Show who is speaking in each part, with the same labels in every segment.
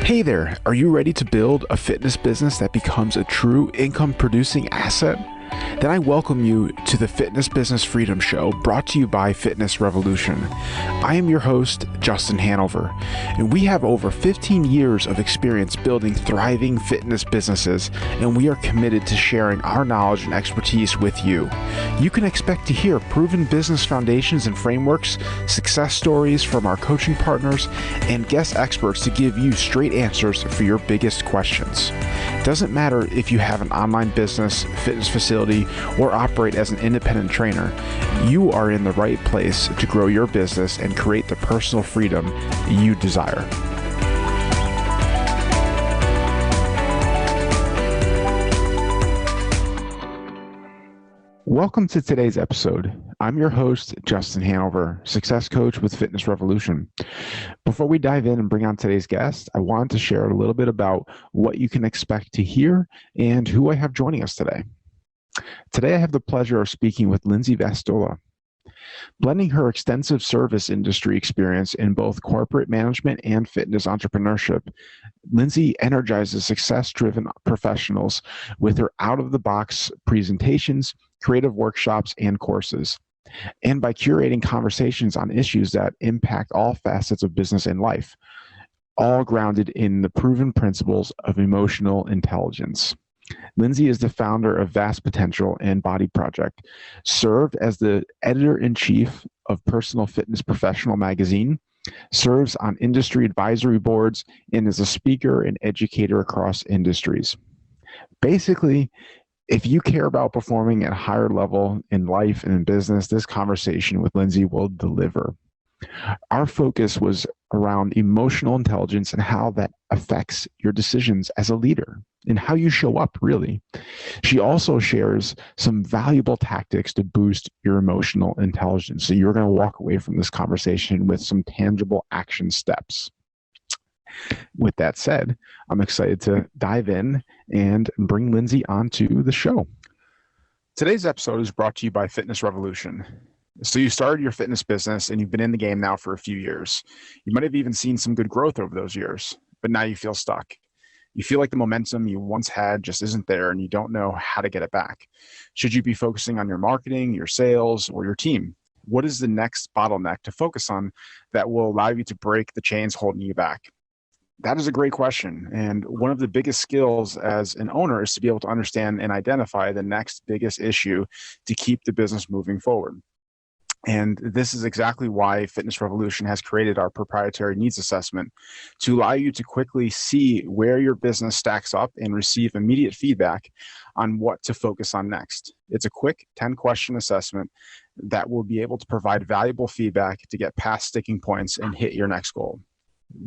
Speaker 1: Hey there, are you ready to build a fitness business that becomes a true income producing asset? Then I welcome you to the Fitness Business Freedom Show, brought to you by Fitness Revolution. I am your host, Justin Hanover, and we have over 15 years of experience building thriving fitness businesses, and we are committed to sharing our knowledge and expertise with you. You can expect to hear proven business foundations and frameworks, success stories from our coaching partners, and guest experts to give you straight answers for your biggest questions. It doesn't matter if you have an online business, fitness facility, or operate as an independent trainer, you are in the right place to grow your business and create the personal freedom you desire. Welcome to today's episode. I'm your host, Justin Hanover, success coach with Fitness Revolution. Before we dive in and bring on today's guest, I wanted to share a little bit about what you can expect to hear and who I have joining us today. Today, I have the pleasure of speaking with Lindsay Vastola. Blending her extensive service industry experience in both corporate management and fitness entrepreneurship, Lindsay energizes success-driven professionals with her out-of-the-box presentations, creative workshops, and courses, and by curating conversations on issues that impact all facets of business and life, all grounded in the proven principles of emotional intelligence. Lindsay is the founder of VastPotential and Body Project, served as the editor-in-chief of Personal Fitness Professional magazine, serves on industry advisory boards, and is a speaker and educator across industries. Basically, if you care about performing at a higher level in life and in business, this conversation with Lindsay will deliver. Our focus was around emotional intelligence and how that affects your decisions as a leader and how you show up, really. She also shares some valuable tactics to boost your emotional intelligence. So you're going to walk away from this conversation with some tangible action steps. With that said, I'm excited to dive in and bring Lindsay onto the show. Today's episode is brought to you by Fitness Revolution. So you started your fitness business and you've been in the game now for a few years. You might have even seen some good growth over those years, but now you feel stuck. You feel like the momentum you once had just isn't there and you don't know how to get it back. Should you be focusing on your marketing, your sales, or your team? What is the next bottleneck to focus on that will allow you to break the chains holding you back? That is a great question. And one of the biggest skills as an owner is to be able to understand and identify the next biggest issue to keep the business moving forward. And this is exactly why Fitness Revolution has created our proprietary needs assessment to allow you to quickly see where your business stacks up and receive immediate feedback on what to focus on next. It's a quick 10-question assessment that will be able to provide valuable feedback to get past sticking points and hit your next goal.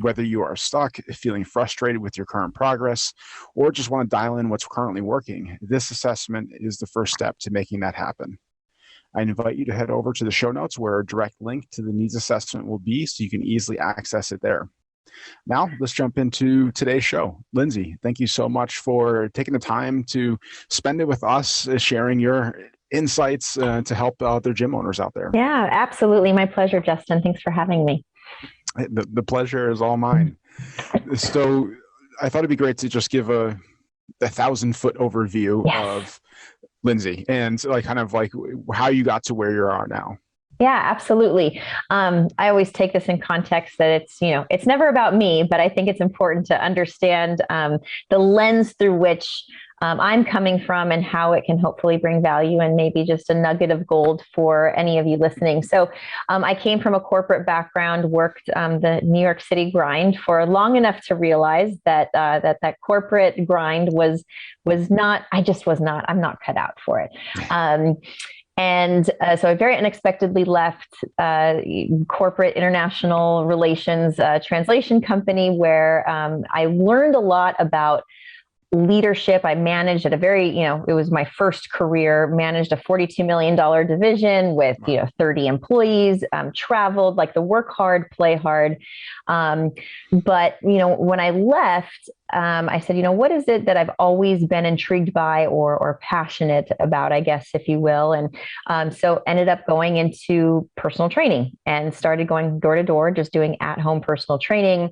Speaker 1: Whether you are stuck, feeling frustrated with your current progress, or just want to dial in what's currently working, this assessment is the first step to making that happen. I invite you to head over to the show notes where a direct link to the needs assessment will be so you can easily access it there. Now, let's jump into today's show. Lindsay, thank you so much for taking the time to spend it with us, sharing your insights to help other gym owners out there.
Speaker 2: Yeah, absolutely. My pleasure, Justin. Thanks for having me.
Speaker 1: The pleasure is all mine. So I thought it'd be great to just give a 1,000-foot overview of Lindsay and kind of how you got to where you are now.
Speaker 2: Yeah, absolutely. I always take this in context that it's never about me, but I think it's important to understand the lens through which I'm coming from and how it can hopefully bring value and maybe just a nugget of gold for any of you listening. So I came from a corporate background, worked the New York City grind for long enough to realize that that corporate grind was not, I'm not cut out for it. So I very unexpectedly left corporate international relations translation company where I learned a lot about leadership. I managed at a very, it was my first career, managed a $42 million division with, 30 employees, traveled, like the work hard, play hard. But, when I left, I said, what is it that I've always been intrigued by or passionate about, I guess, if you will. And so ended up going into personal training and started going door to door, just doing at-home personal training.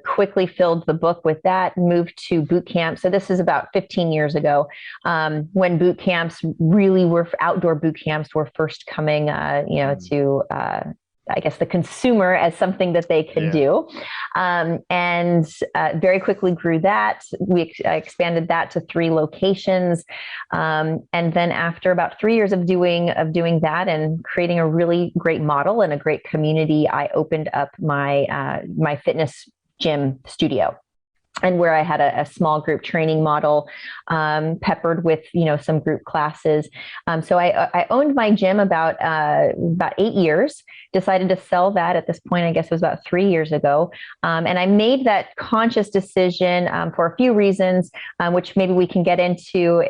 Speaker 2: Quickly filled the book with that, moved to boot camp. So this is about 15 years ago, when boot camps really were, outdoor boot camps were first coming, to I guess the consumer as something that they could do. And very quickly grew that. We expanded that to 3 locations. And then after about 3 years of doing that and creating a really great model and a great community, I opened up my fitness gym studio, and where I had a small group training model, peppered with, some group classes. So I owned my gym about 8 years, decided to sell that at this point. I guess it was about 3 years ago. And I made that conscious decision for a few reasons, which maybe we can get into,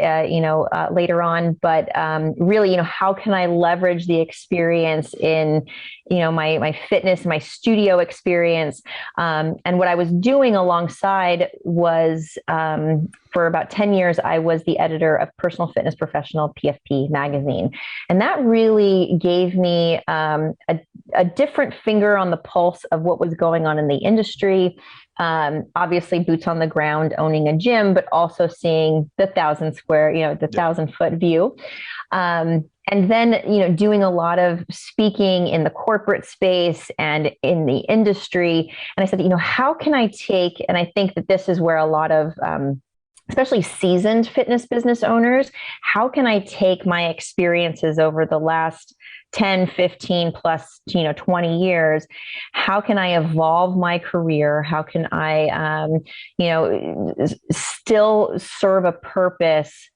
Speaker 2: later on. But really, how can I leverage the experience in, my fitness, my studio experience. And what I was doing alongside was, for about 10 years, I was the editor of Personal Fitness Professional PFP magazine. And that really gave me a different finger on the pulse of what was going on in the industry. Obviously boots on the ground, owning a gym, but also seeing the 1,000-foot view. And then, doing a lot of speaking in the corporate space and in the industry. And I said, how can I take, and I think that this is where a lot of, especially seasoned fitness business owners, how can I take my experiences over the last 10, 15 plus, 20 years? How can I evolve my career? How can I, still serve a purpose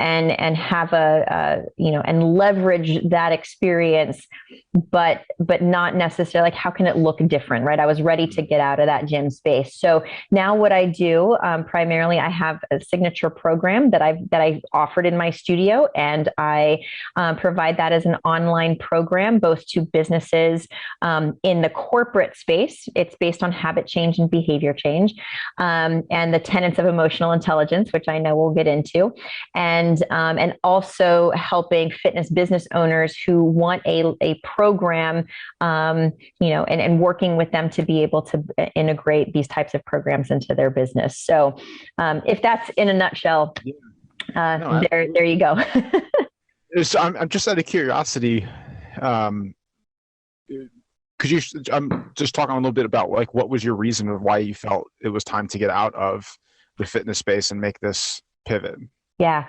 Speaker 2: and have and leverage that experience, but not necessarily, like, how can it look different, right? I was ready to get out of that gym space. So now what I do, primarily, I have a signature program that I offered in my studio, and I provide that as an online program, both to businesses in the corporate space. It's based on habit change and behavior change, and the tenets of emotional intelligence, which I know we'll get into, and also helping fitness business owners who want a program, and working with them to be able to integrate these types of programs into their business. So, if that's in a nutshell, there you go.
Speaker 1: So I'm just out of curiosity. I'm just talking a little bit about, like, what was your reason of why you felt it was time to get out of the fitness space and make this pivot?
Speaker 2: Yeah.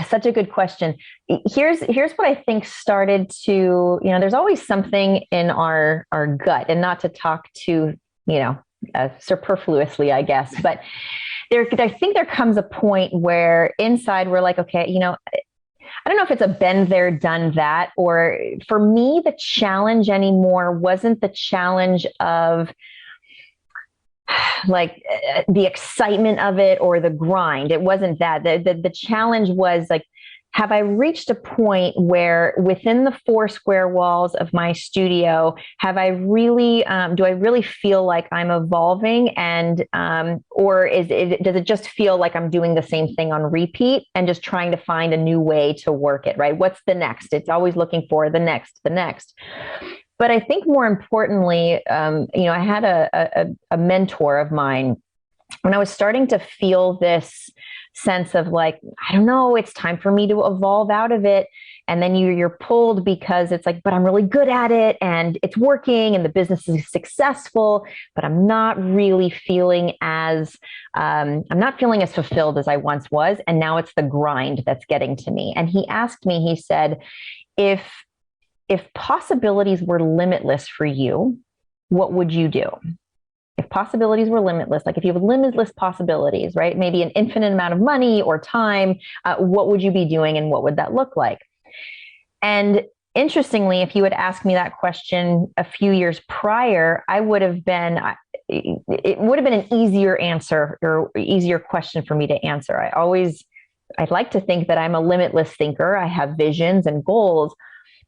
Speaker 2: Such a good question. Here's what I think started to, there's always something in our gut, and not to talk to, superfluously, I guess, but I think there comes a point where inside we're like, okay, I don't know if it's a been there, done that, or for me, the challenge anymore wasn't the challenge of, like, the excitement of it or the grind. It wasn't that. The challenge was, like, have I reached a point where within the 4 square walls of my studio, have I really, do I really feel like I'm evolving, and, or does it just feel like I'm doing the same thing on repeat and just trying to find a new way to work it, right? What's the next? It's always looking for the next. But I think more importantly, I had a mentor of mine when I was starting to feel this sense of, like, I don't know, it's time for me to evolve out of it. And then you're pulled because it's like, but I'm really good at it and it's working and the business is successful, but I'm not really feeling as, fulfilled as I once was. And now it's the grind that's getting to me. And he asked me, he said, if possibilities were limitless for you, what would you do? If possibilities were limitless, like if you have limitless possibilities, right? Maybe an infinite amount of money or time, what would you be doing and what would that look like? And interestingly, if you had asked me that question a few years prior, it would have been an easier answer or easier question for me to answer. I'd like to think that I'm a limitless thinker. I have visions and goals.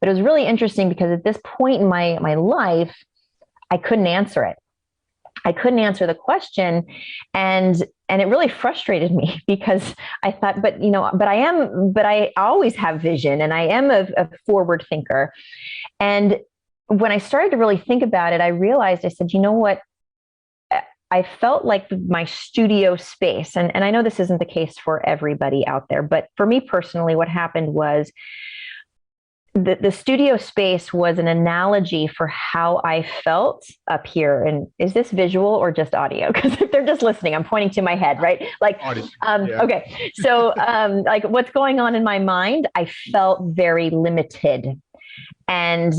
Speaker 2: But it was really interesting because at this point in my life, I couldn't answer it. I couldn't answer the question. And it really frustrated me because I thought, but I always have vision and I am a forward thinker. And when I started to really think about it, I realized, I said, you know what? I felt like my studio space, and I know this isn't the case for everybody out there, but for me personally, what happened was the studio space was an analogy for how I felt up here. And is this visual or just audio? Because if they're just listening, I'm pointing to my head, right? Like,
Speaker 1: Yeah.
Speaker 2: okay. So, like what's going on in my mind, I felt very limited. And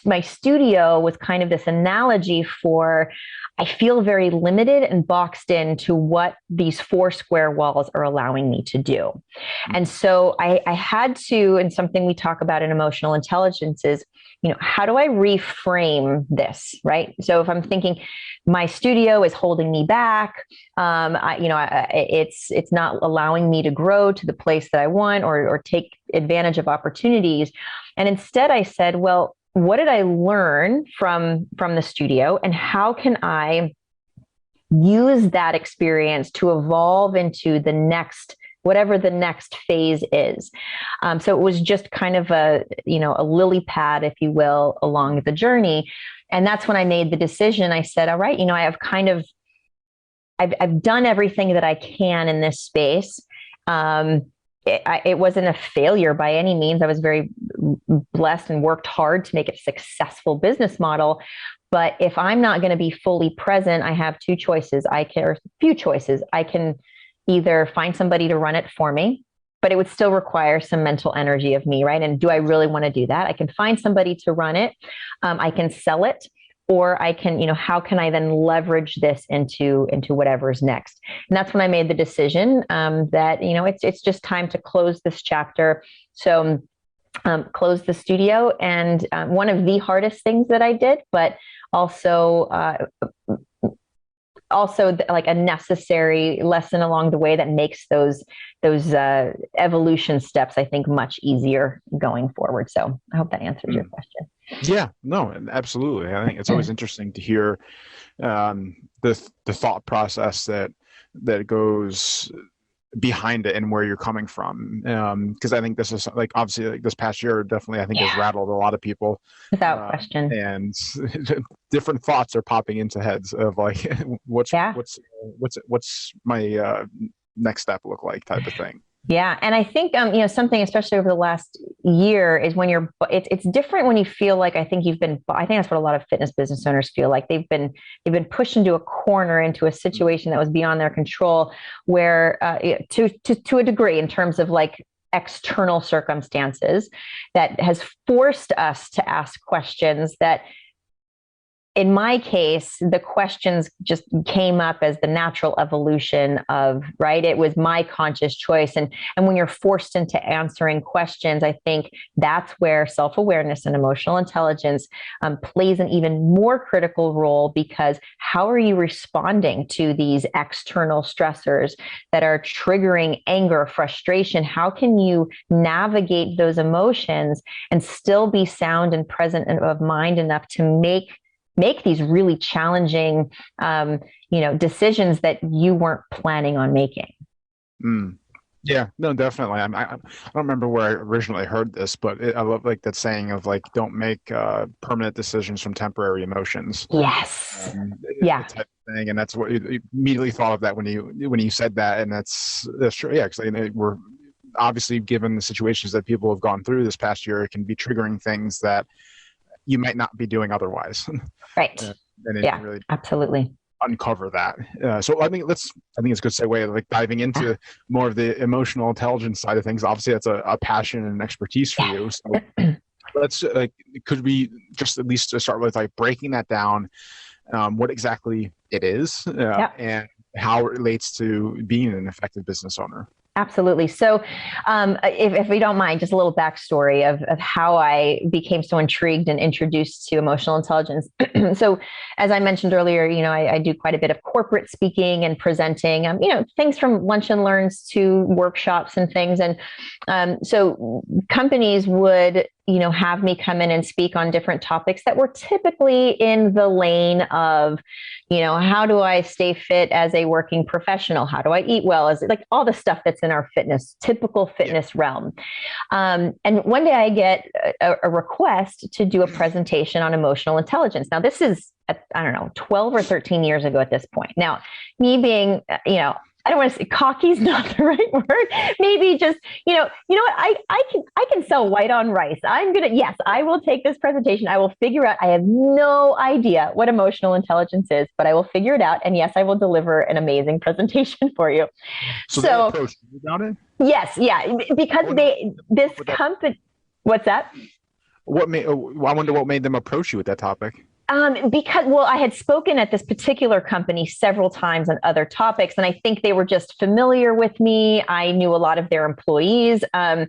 Speaker 2: my studio was kind of this analogy for, I feel very limited and boxed into what these four square walls are allowing me to do. And so I had to, and something we talk about in emotional intelligence is, how do I reframe this, right? So if I'm thinking my studio is holding me back, it's not allowing me to grow to the place that I want or take advantage of opportunities. And instead I said, well, what did I learn from the studio, and how can I use that experience to evolve into the next, whatever the next phase is? So it was just kind of a lily pad, if you will, along the journey. And that's when I made the decision. I said, all right, I've done everything that I can in this space. It wasn't a failure by any means. I was very blessed and worked hard to make it a successful business model. But if I'm not going to be fully present, I have two choices. Or a few choices. I can either find somebody to run it for me, but it would still require some mental energy of me, right? And do I really want to do that? I can find somebody to run it. I can sell it. Or I can, how can I then leverage this into whatever's next? And that's when I made the decision that, it's just time to close this chapter. So close the studio. And one of the hardest things that I did, but also like a necessary lesson along the way that makes those evolution steps, I think, much easier going forward. So I hope that answers your question.
Speaker 1: Yeah, no, absolutely. I think it's always interesting to hear the thought process that goes behind it and where you're coming from. Because I think this is like, obviously, like this past year definitely, I think, has rattled a lot of people
Speaker 2: without question.
Speaker 1: And different thoughts are popping into heads of like, what's my next step look like, type of thing.
Speaker 2: Yeah. And I think, something, especially over the last year, is when it's different when you feel like, I think that's what a lot of fitness business owners feel like. They've been pushed into a corner, into a situation that was beyond their control, where to a degree, in terms of like external circumstances, that has forced us to ask questions that, in my case, the questions just came up as the natural evolution of, right? It was my conscious choice. And when you're forced into answering questions, I think that's where self-awareness and emotional intelligence plays an even more critical role, because how are you responding to these external stressors that are triggering anger, frustration? How can you navigate those emotions and still be sound and present of mind enough to make these really challenging, decisions that you weren't planning on making?
Speaker 1: Yeah, no, definitely. I don't remember where I originally heard this, but I love like that saying of like, don't make permanent decisions from temporary emotions.
Speaker 2: Yes. Yeah.
Speaker 1: Type of thing. And that's what you immediately thought of that when you said that. And that's true. Yeah. Because we're obviously, given the situations that people have gone through this past year, it can be triggering things that you might not be doing otherwise.
Speaker 2: Right.
Speaker 1: And
Speaker 2: yeah,
Speaker 1: really
Speaker 2: absolutely.
Speaker 1: Uncover that. So I think it's a good segue, like diving into more of the emotional intelligence side of things. Obviously, that's a passion and expertise for you. So let's could we just at least start with like breaking that down, what exactly it is, and how it relates to being an effective business owner.
Speaker 2: Absolutely. So if we don't mind, just a little backstory of how I became so intrigued and introduced to emotional intelligence. So as I mentioned earlier, I do quite a bit of corporate speaking and presenting, things from lunch and learns to workshops and things. And so companies would have me come in and speak on different topics that were typically in the lane of, how do I stay fit as a working professional? How do I eat well? Is it like all the stuff that's in our typical fitness realm? And one day I get a request to do a presentation on emotional intelligence. Now, this is, I don't know, 12 or 13 years ago at this point. Now, me being, I don't want to say cocky is not the right word. Maybe just, what, I can sell white on rice. Yes, I will take this presentation. I will figure out, I have no idea what emotional intelligence is, but I will figure it out. And yes, I will deliver an amazing presentation for you.
Speaker 1: So they approached you about it?
Speaker 2: Yes. Yeah. Because this company, what's that?
Speaker 1: I wonder what made them approach you with that topic.
Speaker 2: Because I had spoken at this particular company several times on other topics, and I think they were just familiar with me. I knew a lot of their employees. I'm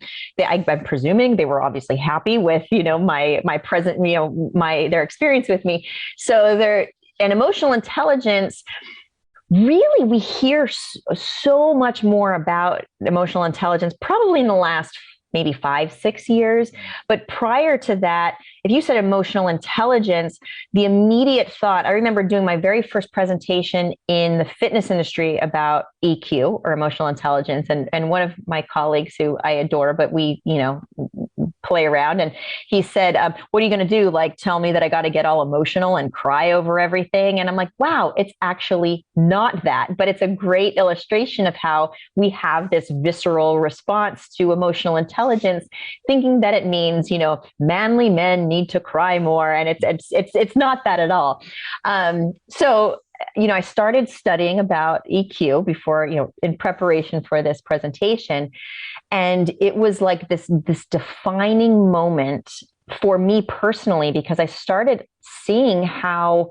Speaker 2: presuming they were obviously happy with, my present, their experience with me. So and emotional intelligence, really, we hear so much more about emotional intelligence, probably in the last maybe 5-6 years. But prior to that, if you said emotional intelligence, the immediate thought, I remember doing my very first presentation in the fitness industry about EQ, or emotional intelligence. And one of my colleagues, who I adore, but we, play around, and he said, what are you going to do? Like, tell me that I got to get all emotional and cry over everything? And I'm like, wow, it's actually not that, but it's a great illustration of how we have this visceral response to emotional intelligence, thinking that it means, manly men need to cry more. And it's not that at all. So I started studying about EQ before, in preparation for this presentation. And it was like this defining moment for me personally, because I started seeing how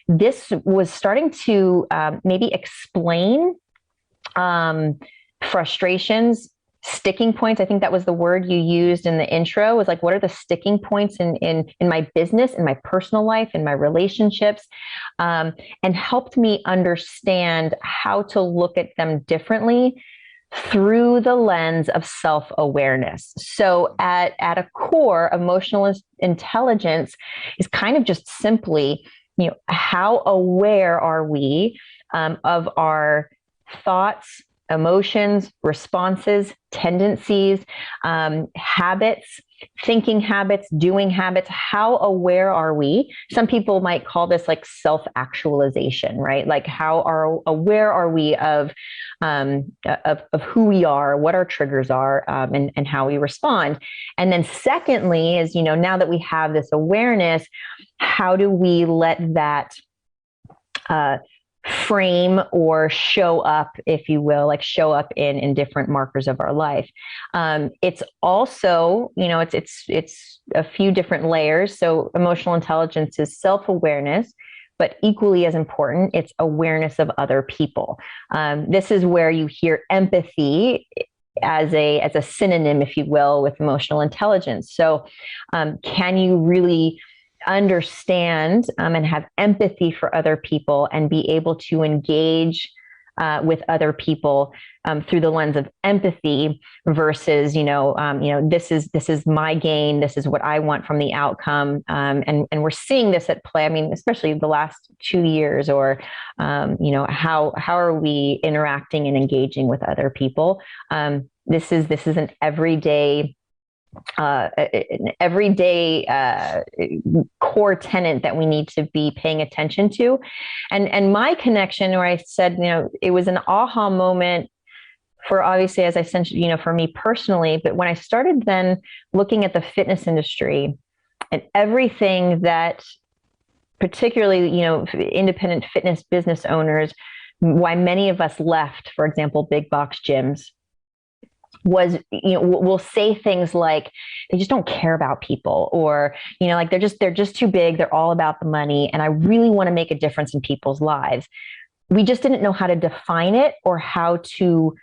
Speaker 2: this was starting to maybe explain frustrations, sticking points. I think that was the word you used in the intro, was like, what are the sticking points in my business, in my personal life, in my relationships, and helped me understand how to look at them differently through the lens of self-awareness. So at a core, emotional intelligence is kind of just simply, how aware are we of our thoughts, emotions, responses, tendencies, habits, thinking habits, doing habits. How aware are we? Some people might call this like self-actualization, right? Like, aware are we of who we are, what our triggers are, and how we respond. And then secondly is, now that we have this awareness, how do we let that frame or show up, if you will, like show up in different markers of our life. It's also, it's a few different layers. So emotional intelligence is self-awareness, but equally as important, it's awareness of other people. This is where you hear empathy as a synonym, if you will, with emotional intelligence. So can you really understand and have empathy for other people and be able to engage with other people through the lens of empathy versus, this is my gain, this is what I want from the outcome, and we're seeing this at play. I mean, especially the last 2 years, or how are we interacting and engaging with other people? This is an everyday core tenet that we need to be paying attention to. And my connection, where I said, it was an aha moment for, obviously, as I said, for me personally, but when I started then looking at the fitness industry and everything that, particularly, independent fitness business owners, why many of us left, for example, big box gyms, was, we'll say things like, they just don't care about people, or, like they're just too big. They're all about the money. And I really want to make a difference in people's lives. We just didn't know how to define it, or how to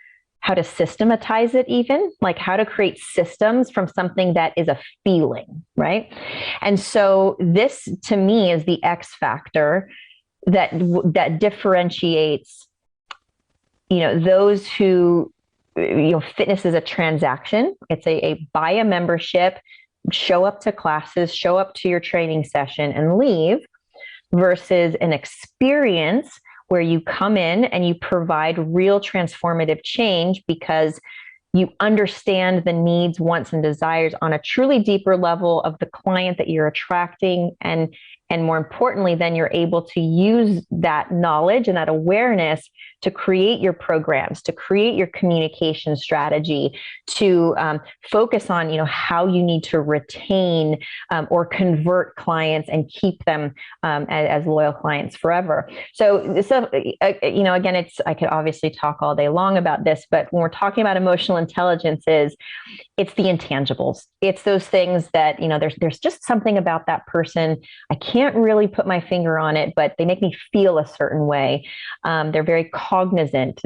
Speaker 2: systematize it, even like how to create systems from something that is a feeling, right? And so this, to me, is the X factor that differentiates, those who, fitness is a transaction. It's a buy a membership, show up to classes, show up to your training session and leave, versus an experience where you come in and you provide real transformative change because you understand the needs, wants, and desires on a truly deeper level of the client that you're attracting. And more importantly, then you're able to use that knowledge and that awareness to create your programs, to create your communication strategy, to focus on, how you need to retain or convert clients and keep them as loyal clients forever. So, again, I could obviously talk all day long about this, but when we're talking about emotional intelligence, it's the intangibles. It's those things that, there's just something about that person. I can't really put my finger on it, but they make me feel a certain way. They're very cognizant.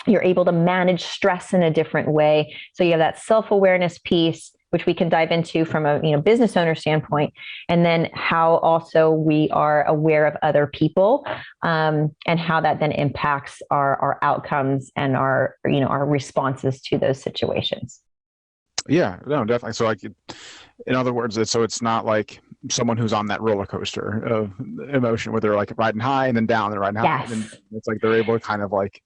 Speaker 2: You're able to manage stress in a different way. So you have that self-awareness piece, which we can dive into from a business owner standpoint, and then how also we are aware of other people, and how that then impacts our outcomes and our responses to those situations.
Speaker 1: Yeah, no, definitely. So in other words, it's not like someone who's on that roller coaster of emotion where they're like riding high and then down and riding high.
Speaker 2: Yes.
Speaker 1: And it's like they're able to kind of like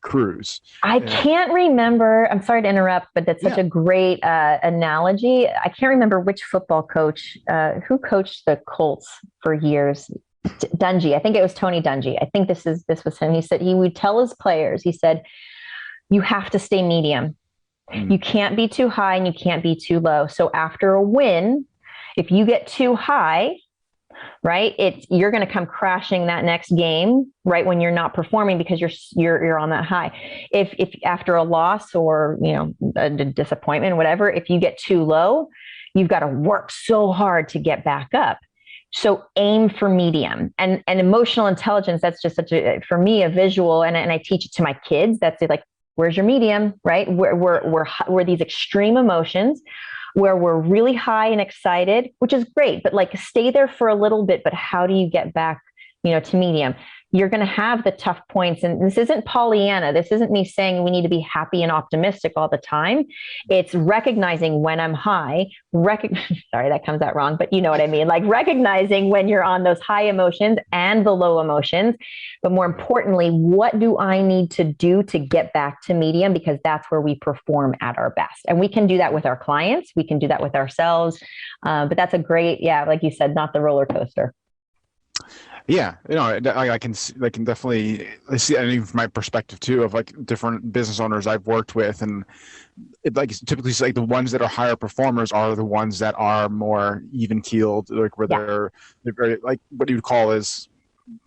Speaker 1: cruise.
Speaker 2: I can't remember. I'm sorry to interrupt, but that's such a great analogy. I can't remember which football coach who coached the Colts for years. Dungy. I think it was Tony Dungy. I think this was him. He said he would tell his players, he said, you have to stay medium. You can't be too high and you can't be too low. So after a win, if you get too high, right, you're going to come crashing that next game, right, when you're not performing because you're on that high. If after a loss or a disappointment, whatever, if you get too low, you've got to work so hard to get back up. So aim for medium. And emotional intelligence, that's just for me, a visual, and I teach it to my kids. That's it, like, where's your medium, right? We're these extreme emotions where we're really high and excited, which is great, but like stay there for a little bit, but how do you get back, to medium? You're going to have the tough points. And this isn't Pollyanna. This isn't me saying we need to be happy and optimistic all the time. It's recognizing when I'm high, sorry, that comes out wrong, but you know what I mean? Like recognizing when you're on those high emotions and the low emotions. But more importantly, what do I need to do to get back to medium? Because that's where we perform at our best. And we can do that with our clients. We can do that with ourselves. But that's a great, like you said, not the roller coaster.
Speaker 1: Yeah, I can definitely see, and even from my perspective too, of like different business owners I've worked with, and typically it's like the ones that are higher performers are the ones that are more even keeled, like where they're very, like what you would call is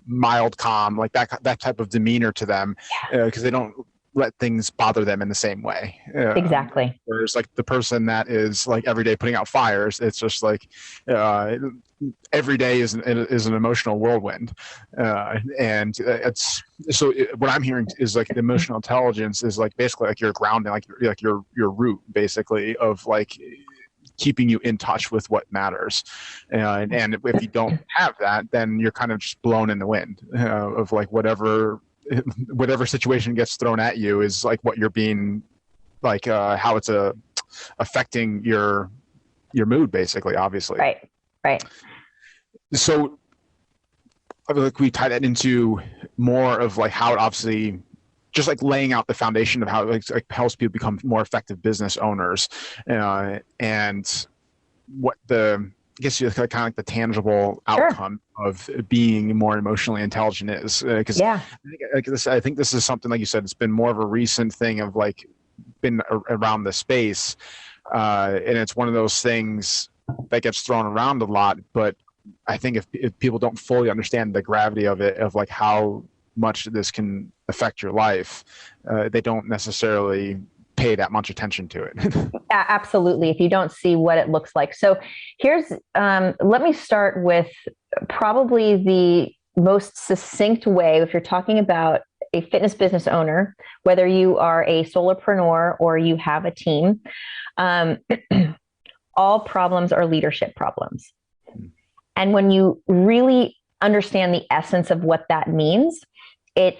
Speaker 1: mild calm, like that type of demeanor to them, because they don't let things bother them in the same way.
Speaker 2: Exactly.
Speaker 1: Whereas like the person that is like every day putting out fires, it's just like every day is an emotional whirlwind, and it's so what I'm hearing is like the emotional intelligence is like basically like your grounding, like your root basically of like keeping you in touch with what matters, and if you don't have that, then you're kind of just blown in the wind of like whatever situation gets thrown at you is like what you're being like, how it's affecting your mood basically, obviously.
Speaker 2: Right.
Speaker 1: So I feel like we tie that into more of like how it obviously just like laying out the foundation of how it like helps people become more effective business owners, and what I guess you kind of like the tangible outcome of being more emotionally intelligent is, because I think this is something, like you said, it's been more of a recent thing of like been around the space, and it's one of those things that gets thrown around a lot. But I think if people don't fully understand the gravity of it, of like how much this can affect your life, they don't necessarily pay that much attention to it.
Speaker 2: Absolutely. If you don't see what it looks like. So here's, let me start with probably the most succinct way. If you're talking about a fitness business owner, whether you are a solopreneur or you have a team, all problems are leadership problems. And when you really understand the essence of what that means, it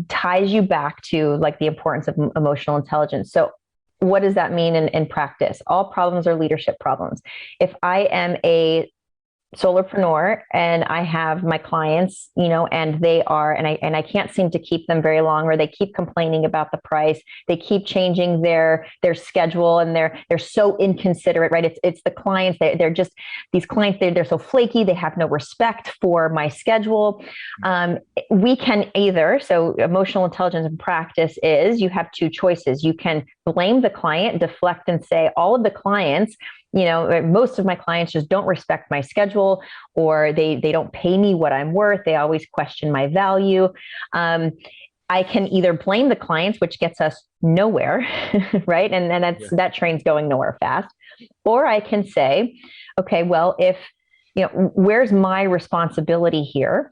Speaker 2: ties you back to like the importance of emotional intelligence. So what does that mean in practice? All problems are leadership problems. If I am a solopreneur and I have my clients, and they are, and I can't seem to keep them very long, or they keep complaining about the price. They keep changing their schedule, and they're so inconsiderate, right? It's the clients. They're just these clients. They're so flaky. They have no respect for my schedule. We can either, so emotional intelligence in practice is, you have two choices. You can blame the client, deflect, and say all of the clients, most of my clients just don't respect my schedule, or they don't pay me what I'm worth. They always question my value. I can either blame the clients, which gets us nowhere, right? And then that train's going nowhere fast. Or I can say, okay, well, where's my responsibility here?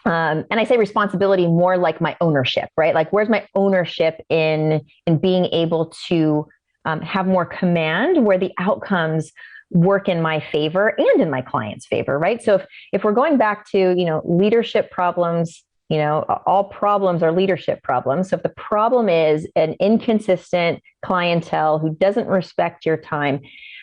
Speaker 2: And I say responsibility more like my ownership, right? Like, where's my ownership in being able to have more command, where the outcomes work in my favor and in my client's favor, right? So if we're going back to, leadership problems, all problems are leadership problems. So if the problem is an inconsistent clientele who doesn't respect your time,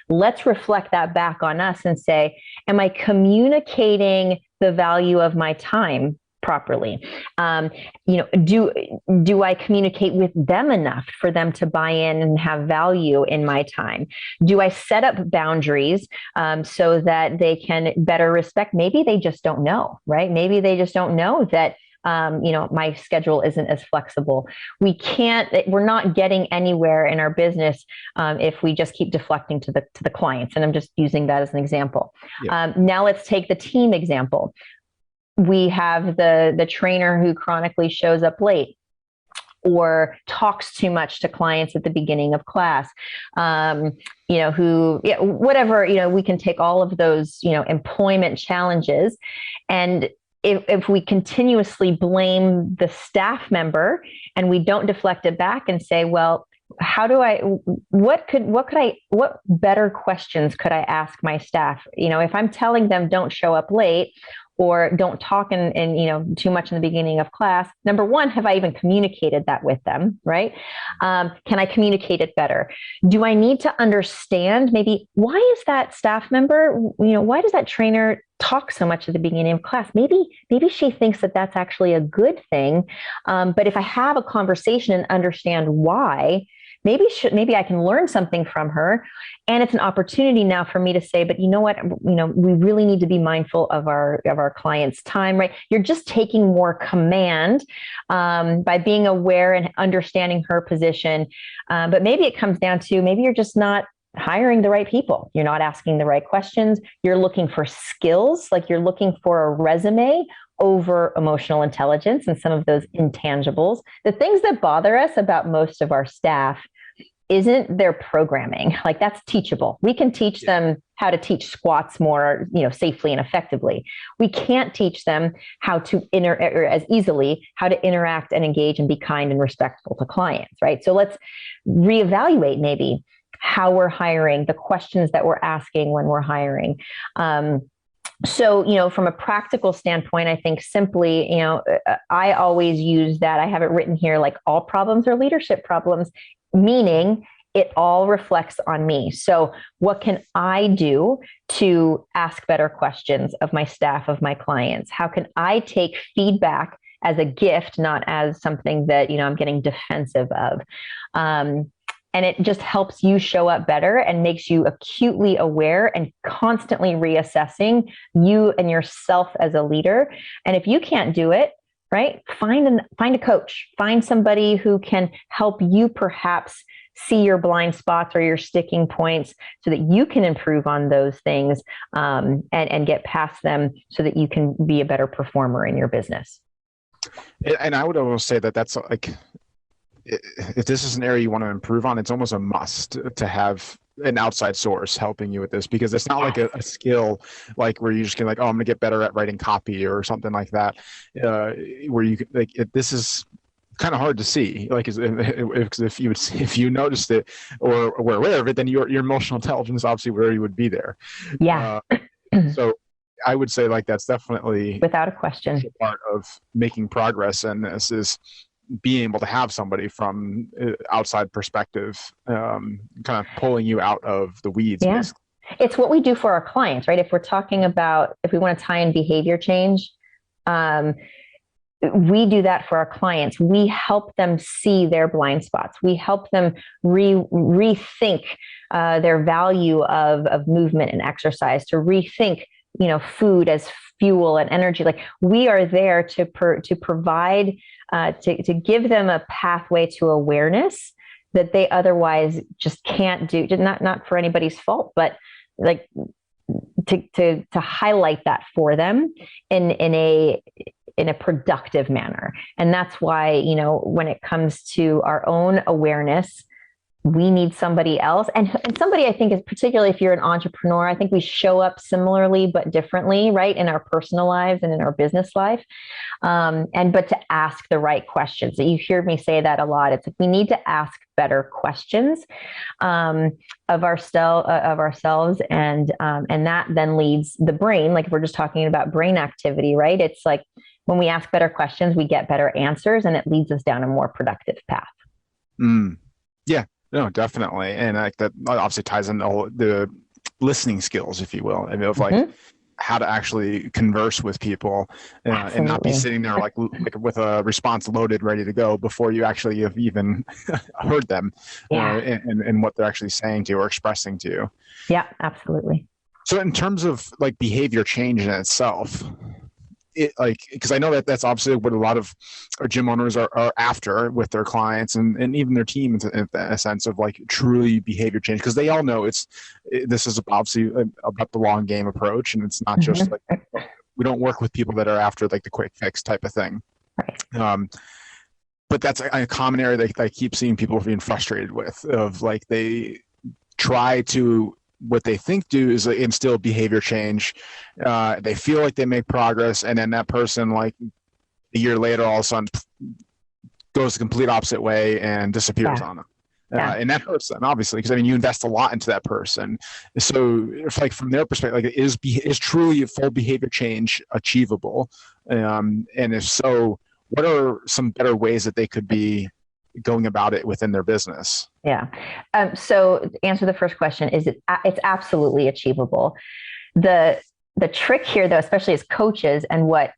Speaker 2: let's reflect that back on us and say, am I communicating the value of my time properly? Do I communicate with them enough for them to buy in and have value in my time? Do I set up boundaries so that they can better respect? Maybe they just don't know, right? Maybe they just don't know that my schedule isn't as flexible. We're not getting anywhere in our business if we just keep deflecting to the clients. And I'm just using that as an example. Yeah. Now let's take the team example. We have the trainer who chronically shows up late, or talks too much to clients at the beginning of class, whatever, we can take all of those, employment challenges. And if we continuously blame the staff member and we don't deflect it back and say, well, what better questions could I ask my staff? If I'm telling them don't show up late, or don't talk in too much in the beginning of class, number one, have I even communicated that with them, right? Can I communicate it better? Do I need to understand maybe why is that staff member, why does that trainer talk so much at the beginning of class? Maybe she thinks that that's actually a good thing. But if I have a conversation and understand why, maybe I can learn something from her. And it's an opportunity now for me to say, but you know what, we really need to be mindful of our client's time, right? You're just taking more command by being aware and understanding her position. But maybe it comes down to, maybe you're just not hiring the right people. You're not asking the right questions. You're looking for skills, like you're looking for a resume over emotional intelligence and some of those intangibles. The things that bother us about most of our staff isn't their programming. Like, that's teachable. We can teach them how to teach squats more, safely and effectively. We can't teach them how to as easily how to interact and engage and be kind and respectful to clients, right? So let's reevaluate maybe how we're hiring, the questions that we're asking when we're hiring. So, from a practical standpoint, I think simply, I always use that. I have it written here, like, all problems are leadership problems, meaning it all reflects on me. So what can I do to ask better questions of my staff, of my clients? How can I take feedback as a gift, not as something that, I'm getting defensive of? And it just helps you show up better and makes you acutely aware and constantly reassessing you and yourself as a leader. And if you can't do it, right, find a coach, find somebody who can help you perhaps see your blind spots or your sticking points so that you can improve on those things and get past them so that you can be a better performer in your business.
Speaker 1: And I would almost say that that's like, if this is an area you want to improve on, it's almost a must to have an outside source helping you with this, because it's not like a skill like where you just can like, oh, I'm gonna get better at writing copy or something like that, where you could, like, this is kind of hard to see, like, if you noticed it or were aware of it, then your emotional intelligence obviously where you would be there.
Speaker 2: Yeah.
Speaker 1: So I would say, like, that's definitely
Speaker 2: without a question
Speaker 1: part of making progress. And this is, being able to have somebody from outside perspective, kind of pulling you out of the weeds,
Speaker 2: Yeah.
Speaker 1: basically.
Speaker 2: It's what we do for our clients, right? If we're talking about, if we want to tie in behavior change, um, we do that for our clients. We help them see their blind spots. We help them rethink their value of movement and exercise, to rethink, food as fuel and energy. Like, we are there to provide, to give them a pathway to awareness that they otherwise just can't do. Not for anybody's fault, but like to highlight that for them in a productive manner. And that's why, when it comes to our own awareness, we need somebody else. And somebody, I think, is particularly if you're an entrepreneur, I think we show up similarly but differently, right, in our personal lives and in our business life. But to ask the right questions. You hear me say that a lot. It's like we need to ask better questions of ourselves, and that then leads the brain. Like, if we're just talking about brain activity, right? It's like when we ask better questions, we get better answers, and it leads us down a more productive path.
Speaker 1: Yeah, no, definitely. And like that obviously ties in the listening skills, if you will. I mean, of like how to actually converse with people, and not be sitting there like with a response loaded, ready to go before you actually have even heard them, and what they're actually saying to you or expressing to you.
Speaker 2: Yeah, absolutely.
Speaker 1: So in terms of like behavior change in itself, because I know that that's obviously what a lot of our gym owners are after with their clients and even their team, in a sense of like truly behavior change, because they all know this is obviously about the long game approach, and it's not just like, we don't work with people that are after like the quick fix type of thing.
Speaker 2: Right.
Speaker 1: But that's a common area that I keep seeing people being frustrated with, of like they try to, what they think do is instill behavior change. They feel like they make progress, and then that person, like a year later, all of a sudden goes the complete opposite way and disappears on them. And that hurts them, obviously, because I mean, you invest a lot into that person. So, if like from their perspective, like is truly a full behavior change achievable? And if so, what are some better ways that they could be going about it within their business?
Speaker 2: Yeah. So to answer the first question, it's absolutely achievable. The trick here, though, especially as coaches, and what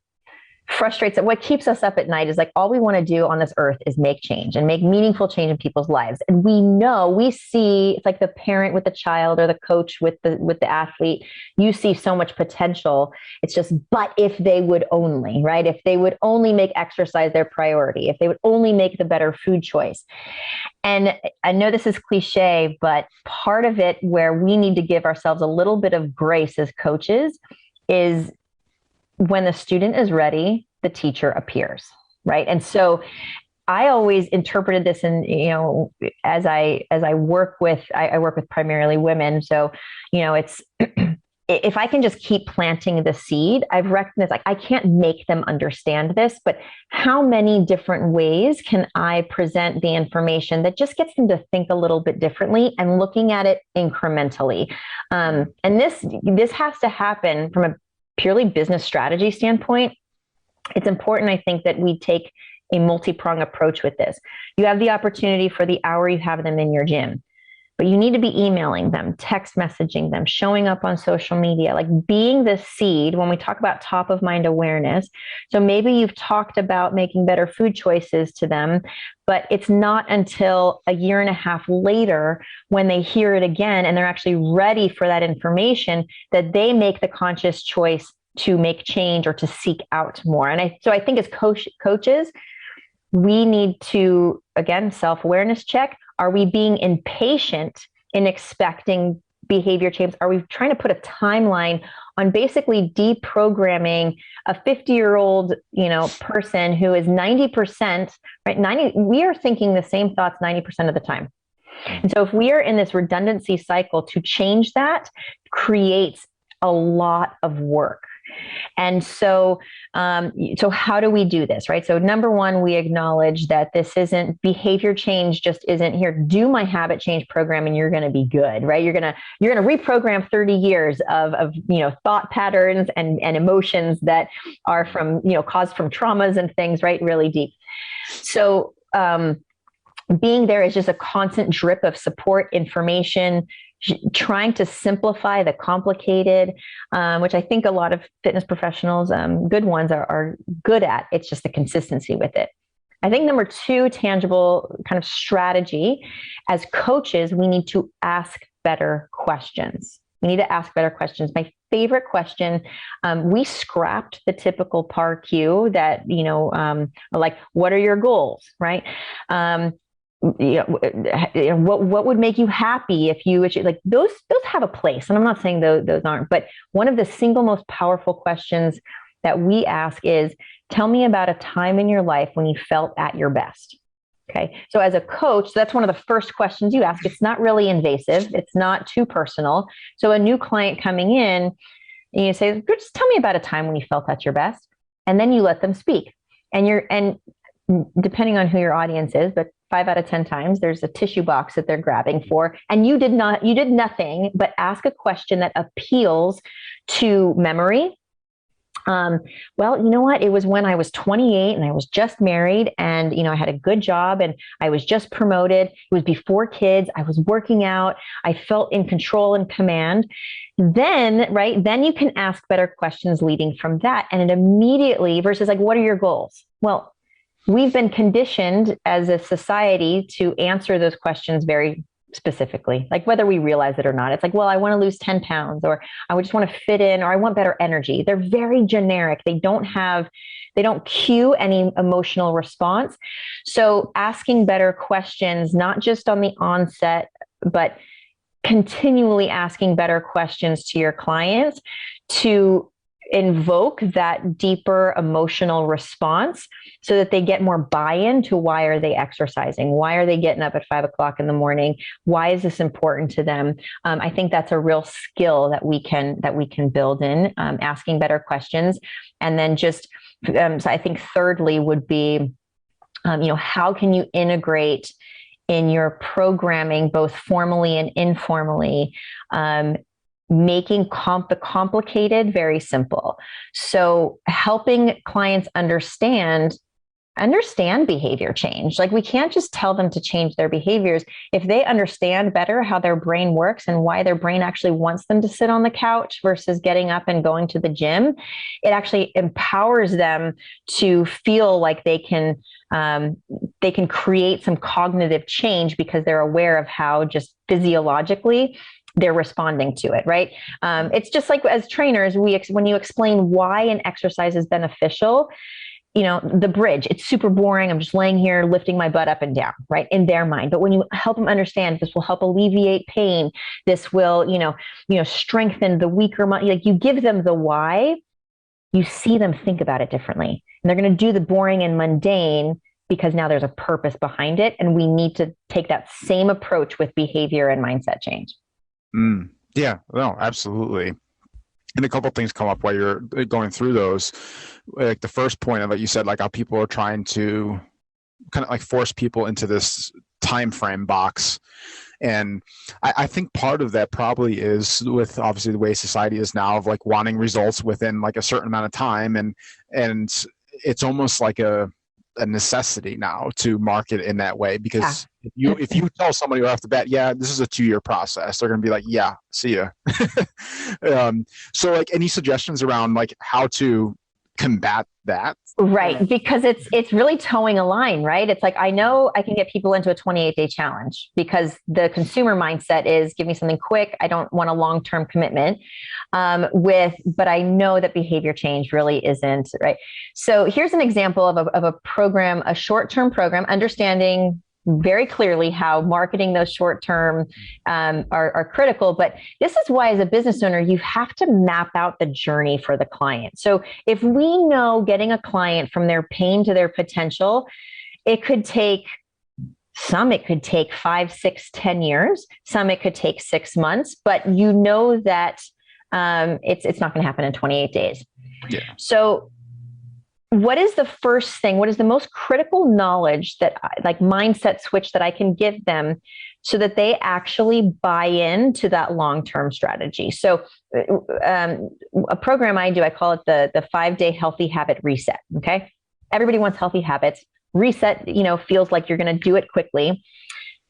Speaker 2: keeps us up at night, is like, all we want to do on this earth is make change and make meaningful change in people's lives. And we see, it's like the parent with the child or the coach with the athlete. You see so much potential. It's just, but if they would only, right? If they would only make exercise their priority, if they would only make the better food choice. And I know this is cliche, but part of it where we need to give ourselves a little bit of grace as coaches is when the student is ready, the teacher appears, right? And so I always interpreted this, and as I work with, I work with primarily women. So, it's if I can just keep planting the seed, I've recognized, like, I can't make them understand this, but how many different ways can I present the information that just gets them to think a little bit differently and looking at it incrementally? And this has to happen from a purely business strategy standpoint. It's important, I think, that we take a multi-pronged approach with this. You have the opportunity for the hour you have them in your gym, but you need to be emailing them, text messaging them, showing up on social media, like being the seed when we talk about top of mind awareness. So maybe you've talked about making better food choices to them, but it's not until a year and a half later, when they hear it again and they're actually ready for that information, that they make the conscious choice to make change or to seek out more. And so I think as coaches, we need to, again, self-awareness check. Are we being impatient in expecting behavior change? Are we trying to put a timeline on basically deprogramming a 50-year-old, person who is 90%, right? We are thinking the same thoughts 90% of the time. And so if we are in this redundancy cycle, to change that creates a lot of work. And so, so how do we do this, right? So number one, we acknowledge that this isn't behavior change, just isn't here, do my habit change program and you're going to be good, right? You're going to reprogram 30 years of thought patterns and emotions that are from, caused from traumas and things, right? Really deep. So, being there is just a constant drip of support, information, trying to simplify the complicated, which I think a lot of fitness professionals, good ones, are good at. It's just the consistency with it. I think number two, tangible kind of strategy, as coaches, we need to ask better questions. We need to ask better questions. My favorite question, we scrapped the typical PAR-Q that, like, what are your goals, right? What would make you happy if you achieve, like those have a place. And I'm not saying those aren't, but one of the single most powerful questions that we ask is, tell me about a time in your life when you felt at your best. Okay. So as a coach, that's one of the first questions you ask. It's not really invasive. It's not too personal. So a new client coming in, and you say, just tell me about a time when you felt at your best. And then you let them speak. And depending on who your audience is, but 5 out of 10 times there's a tissue box that they're grabbing for, and you did nothing but ask a question that appeals to memory. Well, you know what? It was when I was 28 and I was just married and, I had a good job and I was just promoted. It was before kids. I was working out. I felt in control and command. Then, right, then you can ask better questions leading from that. And it immediately, versus like, what are your goals? Well, we've been conditioned as a society to answer those questions very specifically, like whether we realize it or not. It's like, well, I want to lose 10 pounds, or I would just want to fit in, or I want better energy. They're very generic. They don't cue any emotional response. So asking better questions, not just on the onset, but continually asking better questions to your clients to invoke that deeper emotional response so that they get more buy-in to why are they exercising? Why are they getting up at 5 o'clock in the morning? Why is this important to them? I think that's a real skill that we can build in, asking better questions. And then just, so I think thirdly would be, how can you integrate in your programming, both formally and informally, making the complicated very simple. So helping clients understand behavior change. Like, we can't just tell them to change their behaviors. If they understand better how their brain works and why their brain actually wants them to sit on the couch versus getting up and going to the gym, it actually empowers them to feel like they can create some cognitive change because they're aware of how just physiologically they're responding to it, right? It's just like as trainers, when you explain why an exercise is beneficial, the bridge, it's super boring. I'm just laying here lifting my butt up and down, right? In their mind. But when you help them understand, this will help alleviate pain. This will, strengthen the weaker mind. Like, you give them the why, you see them think about it differently. And they're going to do the boring and mundane because now there's a purpose behind it. And we need to take that same approach with behavior and mindset change.
Speaker 1: Yeah, no, absolutely. And a couple of things come up while you're going through those. Like the first point of what you said, like how people are trying to kind of like force people into this time frame box. And I think part of that probably is with obviously the way society is now, of like wanting results within like a certain amount of time. And it's almost like a necessity now to market in that way, because if you tell somebody right off the bat, yeah, this is a 2-year process, they're going to be like, yeah, see ya. So like, any suggestions around like how to combat that?
Speaker 2: Right. Because it's really towing a line, right? It's like, I know I can get people into a 28-day challenge because the consumer mindset is, give me something quick. I don't want a long-term commitment but I know that behavior change really isn't, right? So here's an example of a program, a short-term program, understanding very clearly how marketing those short-term are critical. But this is why, as a business owner, you have to map out the journey for the client. So if we know getting a client from their pain to their potential, it could take 5, 6, 10 years. Some it could take 6 months, but that it's not going to happen in 28 days.
Speaker 1: Yeah.
Speaker 2: So what is the first thing? What is the most critical knowledge that like mindset switch that I can give them so that they actually buy into that long-term strategy? So a program I do, I call it the 5-day healthy habit reset. Okay. Everybody wants healthy habits. Reset, feels like you're going to do it quickly.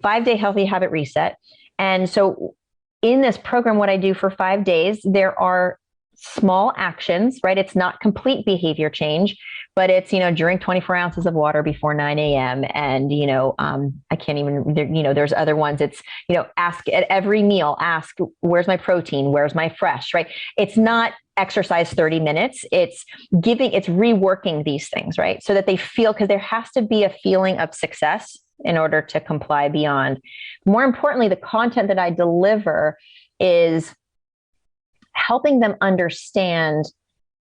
Speaker 2: 5-day healthy habit reset. And so in this program, what I do for 5 days, there are small actions, right? It's not complete behavior change, but it's, drink 24 ounces of water before 9 a.m. And, I can't even, there's other ones. It's, ask at every meal, ask, where's my protein? Where's my fresh, right? It's not exercise 30 minutes. It's reworking these things, right? So that they feel, because there has to be a feeling of success in order to comply beyond. More importantly, the content that I deliver is helping them understand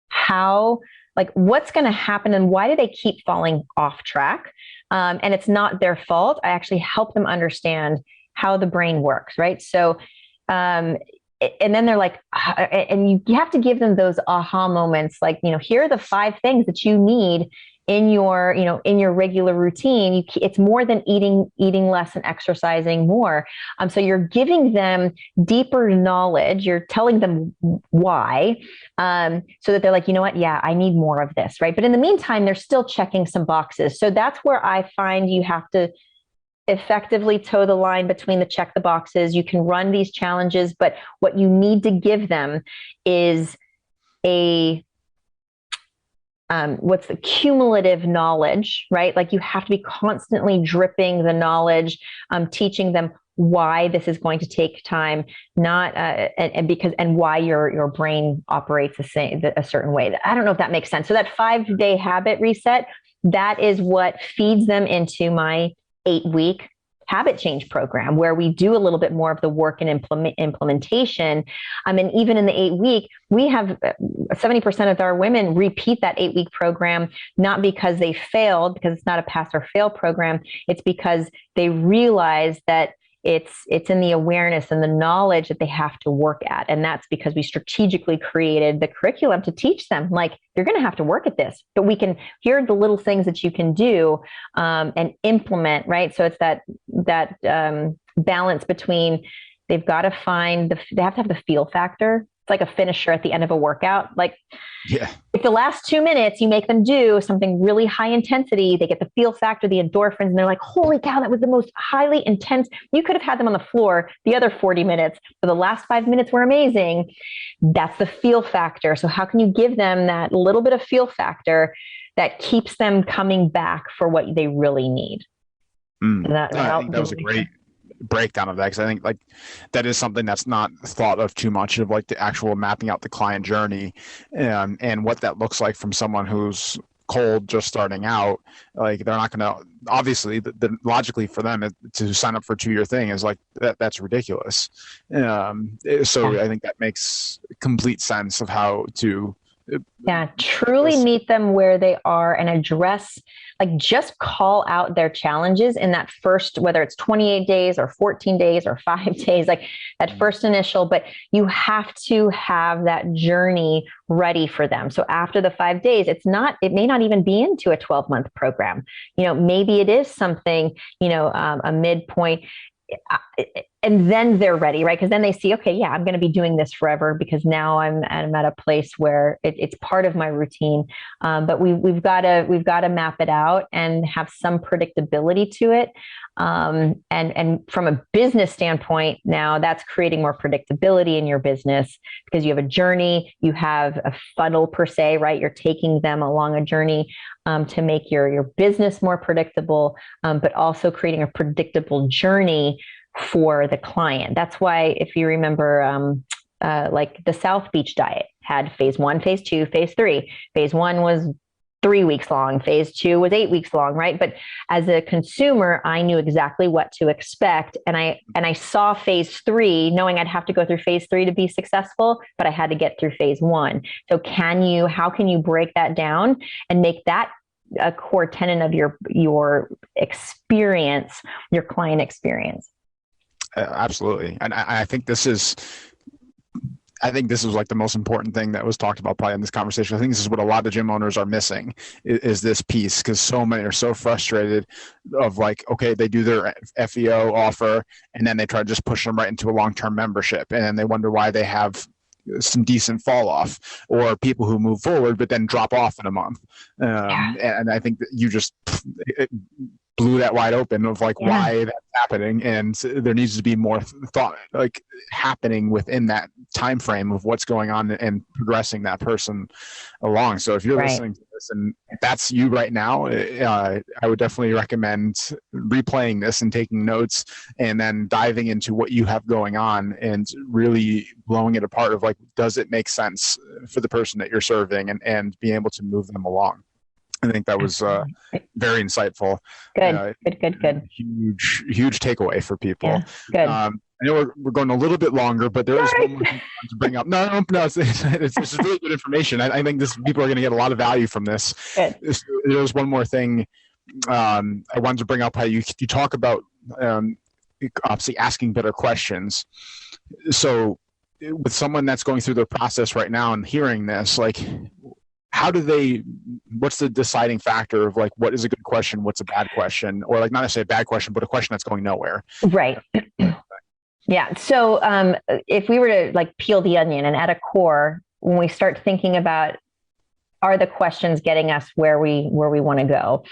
Speaker 2: how, like, what's going to happen and why do they keep falling off track? And it's not their fault. I actually help them understand how the brain works, right? So, and then they're like, and you have to give them those aha moments, like, here are the 5 things that you need in your, in your regular routine. It's more than eating less and exercising more. So you're giving them deeper knowledge. You're telling them why, so that they're like, you know what? Yeah, I need more of this, right? But in the meantime, they're still checking some boxes. So that's where I find you have to effectively toe the line between the check the boxes. You can run these challenges, but what you need to give them is what's the cumulative knowledge, right? Like you have to be constantly dripping the knowledge, teaching them why this is going to take time, not and why your brain operates a certain way. I don't know if that makes sense. So that 5-day habit reset, that is what feeds them into my 8-week habit change program, where we do a little bit more of the work and implementation. And even in the 8-week, we have 70% of our women repeat that 8-week program, not because they failed, because it's not a pass or fail program. It's because they realize that it's in the awareness and the knowledge that they have to work at. And that's because we strategically created the curriculum to teach them, like, you're going to have to work at this, but here are the little things that you can do and implement, right? So it's that balance between, they've got to they have to have the feel factor. It's like a finisher at the end of a workout. Like,
Speaker 1: Yeah.
Speaker 2: if the last 2 minutes you make them do something really high intensity, they get the feel factor, the endorphins, and they're like, holy cow, that was the most highly intense. You could have had them on the floor the other 40 minutes, but the last 5 minutes were amazing. That's the feel factor. So how can you give them that little bit of feel factor that keeps them coming back for what they really need?
Speaker 1: I think that was a great breakdown of that, because I think like that is something that's not thought of too much, of like the actual mapping out the client journey and what that looks like from someone who's cold, just starting out. Like, they're not going to, obviously logically for them to sign up for a 2-year thing is like that's ridiculous. So I think that makes complete sense of how to
Speaker 2: truly meet them where they are and address, like, just call out their challenges in that first, whether it's 28 days or 14 days or 5 days, like that first initial, but you have to have that journey ready for them. So after the 5 days, it may not even be into a 12-month program. Maybe it is something, a midpoint. And then they're ready, right? Because then they see, okay, yeah, I'm going to be doing this forever, because now I'm at a place where it's part of my routine. But we've got to map it out and have some predictability to it. And from a business standpoint, now that's creating more predictability in your business, because you have a journey, you have a funnel per se, right? You're taking them along a journey to make your business more predictable, but also creating a predictable journey for the client. That's why, if you remember, like the South Beach diet had phase 1, phase 2, phase 3. Phase 1 was 3 weeks long. Phase 2 was 8 weeks long, right? But as a consumer, I knew exactly what to expect. And I saw phase 3 knowing I'd have to go through phase 3 to be successful, but I had to get through phase 1. So how can you break that down and make that a core tenet of your experience, your client experience?
Speaker 1: Absolutely. And I think this is, I think this is like the most important thing that was talked about probably in this conversation. I think this is what a lot of gym owners are missing is this piece, because so many are so frustrated of like, okay, they do their FEO offer and then they try to just push them right into a long-term membership. And then they wonder why they have some decent fall off, or people who move forward but then drop off in a month. And I think that you just blew that wide open of like why that's happening, and there needs to be more thought like happening within that time frame of what's going on and progressing that person along. So if you're listening to this and that's you right now, I would definitely recommend replaying this and taking notes, and then diving into what you have going on and really blowing it apart of like, does it make sense for the person that you're serving, and being able to move them along. I think that was very insightful.
Speaker 2: Good.
Speaker 1: Huge takeaway for people.
Speaker 2: Yeah, good.
Speaker 1: I know we're going a little bit longer, but there is one more thing to bring up. No, it's just really good information. I think people are going to get a lot of value from this.
Speaker 2: Good.
Speaker 1: There's one more thing I wanted to bring up, how you talk about obviously asking better questions. So with someone that's going through their process right now and hearing this, like, what's the deciding factor of like, what is a good question, what's a bad question, or like not necessarily a bad question, but a question that's going nowhere?
Speaker 2: Right. Yeah. So if we were to like peel the onion, and at a core, when we start thinking about, are the questions getting us where we want to go,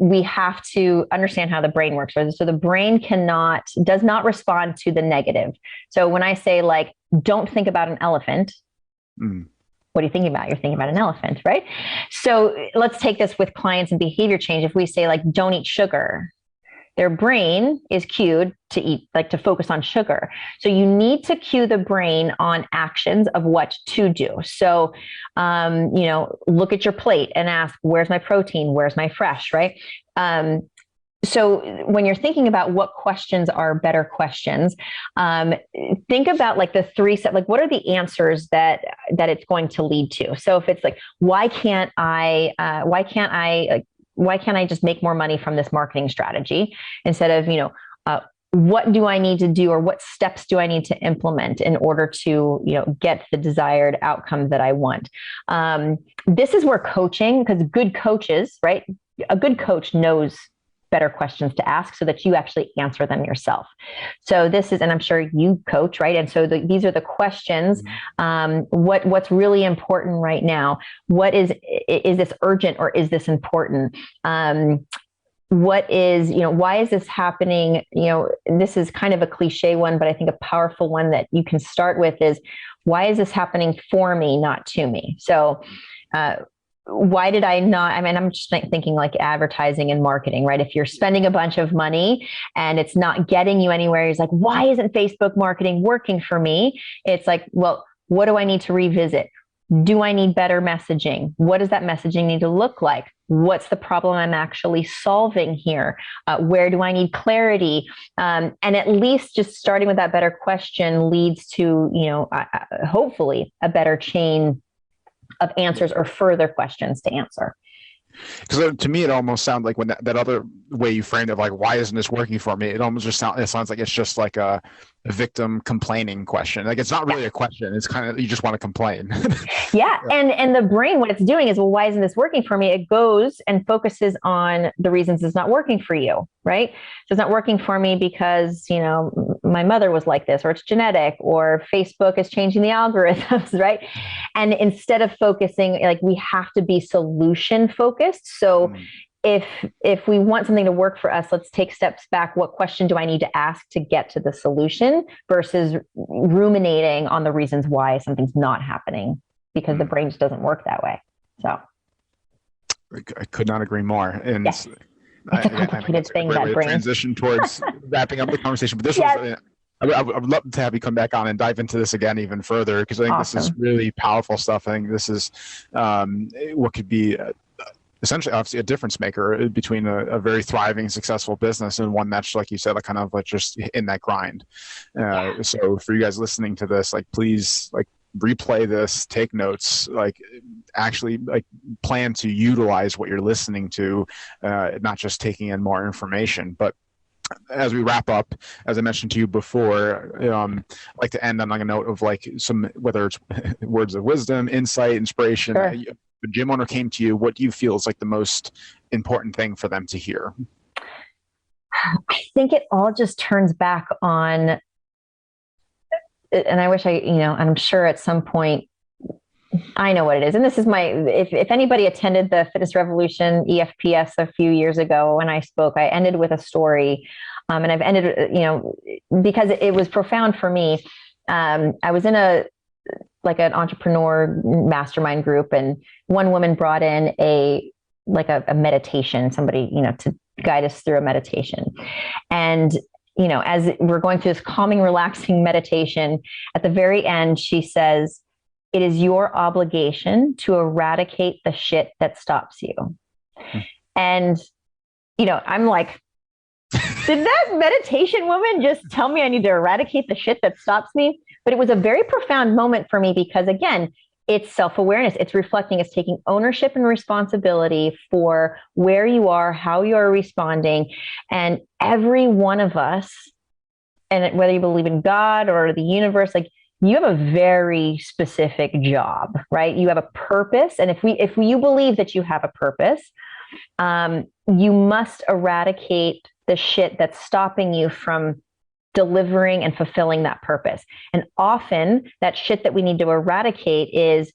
Speaker 2: we have to understand how the brain works. So the brain does not respond to the negative. So when I say like, don't think about an elephant, what are you thinking about? You're thinking about an elephant, right? So let's take this with clients and behavior change. If we say like, don't eat sugar, their brain is cued to eat, like to focus on sugar. So you need to cue the brain on actions of what to do. So, look at your plate and ask, where's my protein? Where's my fresh, right? So when you're thinking about what questions are better questions, think about like the three steps, like what are the answers that it's going to lead to? So if it's like, why can't I just make more money from this marketing strategy, instead of, what do I need to do, or what steps do I need to implement in order to, get the desired outcome that I want? This is where coaching, because good coaches, right? A good coach knows better questions to ask so that you actually answer them yourself. So this is, and I'm sure you coach, right? And so these are the questions. What's really important right now? What is this urgent, or is this important? What is, why is this happening? This is kind of a cliche one, but I think a powerful one that you can start with is, why is this happening for me, not to me? So, why did I not, I'm just thinking like advertising and marketing, right? If you're spending a bunch of money and it's not getting you anywhere, it's like, why isn't Facebook marketing working for me? It's like, well, what do I need to revisit? Do I need better messaging? What does that messaging need to look like? What's the problem I'm actually solving here? Where do I need clarity? And at least just starting with that better question leads to, hopefully a better chain of answers or further questions to answer.
Speaker 1: Because to me, it almost sounds like when that other way you framed it, like, why isn't this working for me? It almost just sounds like it's just like a victim complaining question. Like, it's not really a question. It's kind of, you just want to complain.
Speaker 2: Yeah. And the brain, what it's doing is, well, why isn't this working for me? It goes and focuses on the reasons it's not working for you, right? So it's not working for me because, my mother was like this, or it's genetic, or Facebook is changing the algorithms, right? And instead of focusing, like, we have to be solution focused. So if we want something to work for us, let's take steps back. What question do I need to ask to get to the solution, versus ruminating on the reasons why something's not happening, because the brain just doesn't work that way. So
Speaker 1: I could not agree more. And
Speaker 2: yes. It's a complicated thing, that brain.
Speaker 1: Transition towards wrapping up the conversation. But this was, I would love to have you come back on and dive into this again even further, because I think this is really powerful stuff. I think this is what could be essentially, obviously, a difference maker between a very thriving, successful business and one that's, like you said, like kind of like just in that grind. So for you guys listening to this, like, please, like, replay this, take notes, like, actually, like, plan to utilize what you're listening to, not just taking in more information. But as we wrap up, as I mentioned to you before, I'd like to end on like a note of like some, whether it's words of wisdom, insight, inspiration.
Speaker 2: Sure.
Speaker 1: If a gym owner came to you, what do you feel is like the most important thing for them to hear?
Speaker 2: I think it all just turns back on, and I wish and I'm sure at some point I know what it is. And this is if anybody attended the Fitness Revolution EFPS a few years ago when I spoke, I ended with a story. And I've ended, because it was profound for me. I was in an entrepreneur mastermind group, and one woman brought in a meditation, somebody, to guide us through a meditation. And, as we're going through this calming, relaxing meditation, at the very end, she says, "It is your obligation to eradicate the shit that stops you." And, I'm like, did that meditation woman just tell me I need to eradicate the shit that stops me? But it was a very profound moment for me because, again, it's self-awareness. It's reflecting, it's taking ownership and responsibility for where you are, how you are responding. And every one of us, and whether you believe in God or the universe, like, you have a very specific job, right? You have a purpose. And if you believe that you have a purpose, you must eradicate the shit that's stopping you from delivering and fulfilling that purpose. And often that shit that we need to eradicate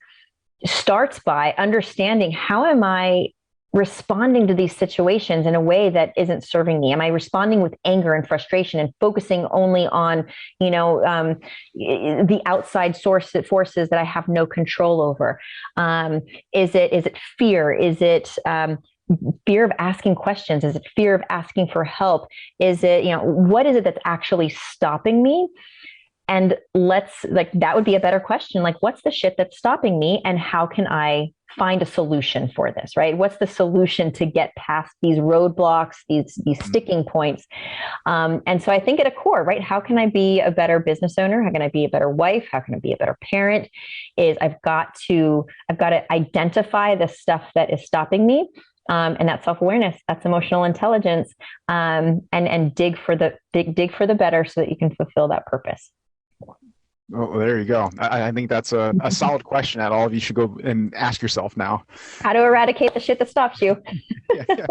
Speaker 2: starts by understanding, how am I responding to these situations in a way that isn't serving me? Am I responding with anger and frustration and focusing only on, the outside forces that I have no control over? Is it fear? Is it fear of asking questions? Is it fear of asking for help? Is it, what is it that's actually stopping me? And that would be a better question. Like, what's the shit that's stopping me, and how can I find a solution for this, right? What's the solution to get past these roadblocks, these sticking points? And so I think at a core, right, how can I be a better business owner? How can I be a better wife? How can I be a better parent? I've got to identify the stuff that is stopping me. And that's self-awareness, that's emotional intelligence, and dig for the better so that you can fulfill that purpose.
Speaker 1: Oh, there you go. I think that's a solid question that all of you should go and ask yourself now.
Speaker 2: How to eradicate the shit that stops you.
Speaker 1: Yeah.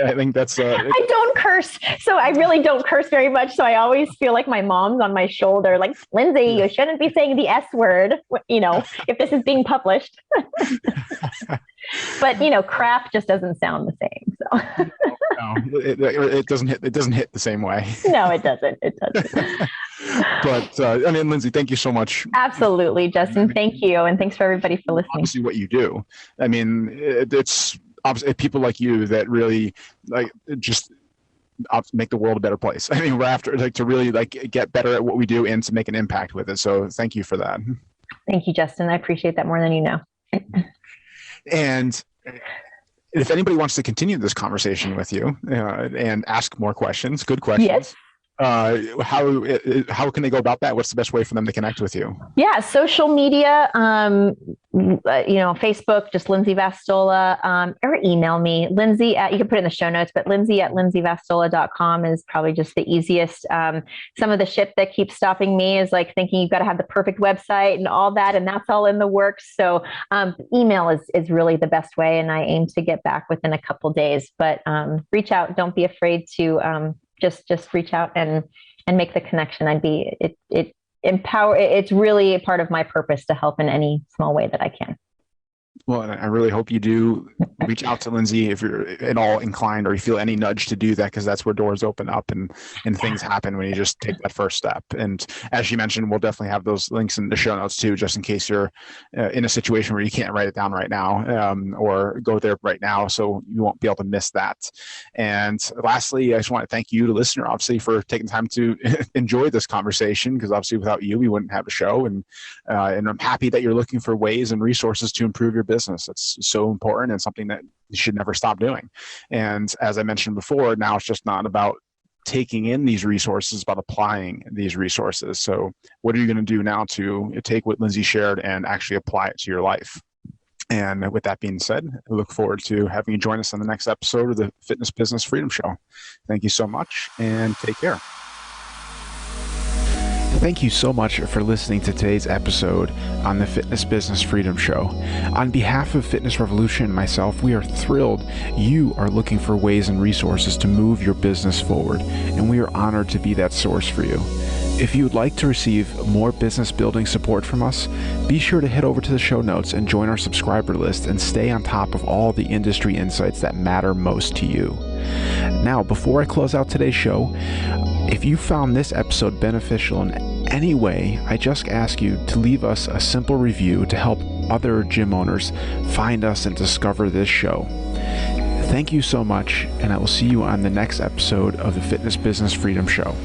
Speaker 1: I think that's...
Speaker 2: I don't curse. So I really don't curse very much. So I always feel like my mom's on my shoulder, like, "Lindsay, you shouldn't be saying the S word, if this is being published." But, crap just doesn't sound the same. So.
Speaker 1: No, it doesn't hit the same way.
Speaker 2: No, it doesn't. It doesn't.
Speaker 1: But Lindsay, thank you so much.
Speaker 2: Absolutely, Justin. Thank you. And thanks for everybody for listening.
Speaker 1: Obviously what you do. It's people like you that really just make the world a better place. We're after to really get better at what we do and to make an impact with it. So thank you for that.
Speaker 2: Thank you, Justin. I appreciate that more than you know.
Speaker 1: And if anybody wants to continue this conversation with you and ask more questions, good questions,
Speaker 2: yes.
Speaker 1: How can they go about that? What's the best way for them to connect with you?
Speaker 2: Yeah, social media, Facebook, just Lindsay Vastola, or email me, Lindsay you can put it in the show notes, but Lindsay@lindsayvastola.com is probably just the easiest. Some of the shit that keeps stopping me is thinking you've got to have the perfect website and all that, and that's all in the works. So email is really the best way, and I aim to get back within a couple days. But reach out. Don't be afraid to just reach out and make the connection. It's really a part of my purpose to help in any small way that I can.
Speaker 1: Well, I really hope you do reach out to Lindsay if you're at all inclined or you feel any nudge to do that, because that's where doors open up and things happen when you just take that first step. And as you mentioned, we'll definitely have those links in the show notes too, just in case you're in a situation where you can't write it down right now or go there right now, so you won't be able to miss that. And lastly, I just want to thank you, the listener, obviously, for taking time to enjoy this conversation, because obviously without you, we wouldn't have a show. And I'm happy that you're looking for ways and resources to improve your business. It's so important and something that you should never stop doing. And as I mentioned before, now it's just not about taking in these resources, but applying these resources. So what are you going to do now to take what Lindsay shared and actually apply it to your life? And with that being said, I look forward to having you join us on the next episode of the Fitness Business Freedom Show. Thank you so much and take care. Thank you so much for listening to today's episode on the Fitness Business Freedom Show. On behalf of Fitness Revolution and myself, we are thrilled you are looking for ways and resources to move your business forward, and we are honored to be that source for you. If you would like to receive more business building support from us, be sure to head over to the show notes and join our subscriber list and stay on top of all the industry insights that matter most to you. Now, before I close out today's show, if you found this episode beneficial in any way, I just ask you to leave us a simple review to help other gym owners find us and discover this show. Thank you so much, and I will see you on the next episode of the Fitness Business Freedom Show.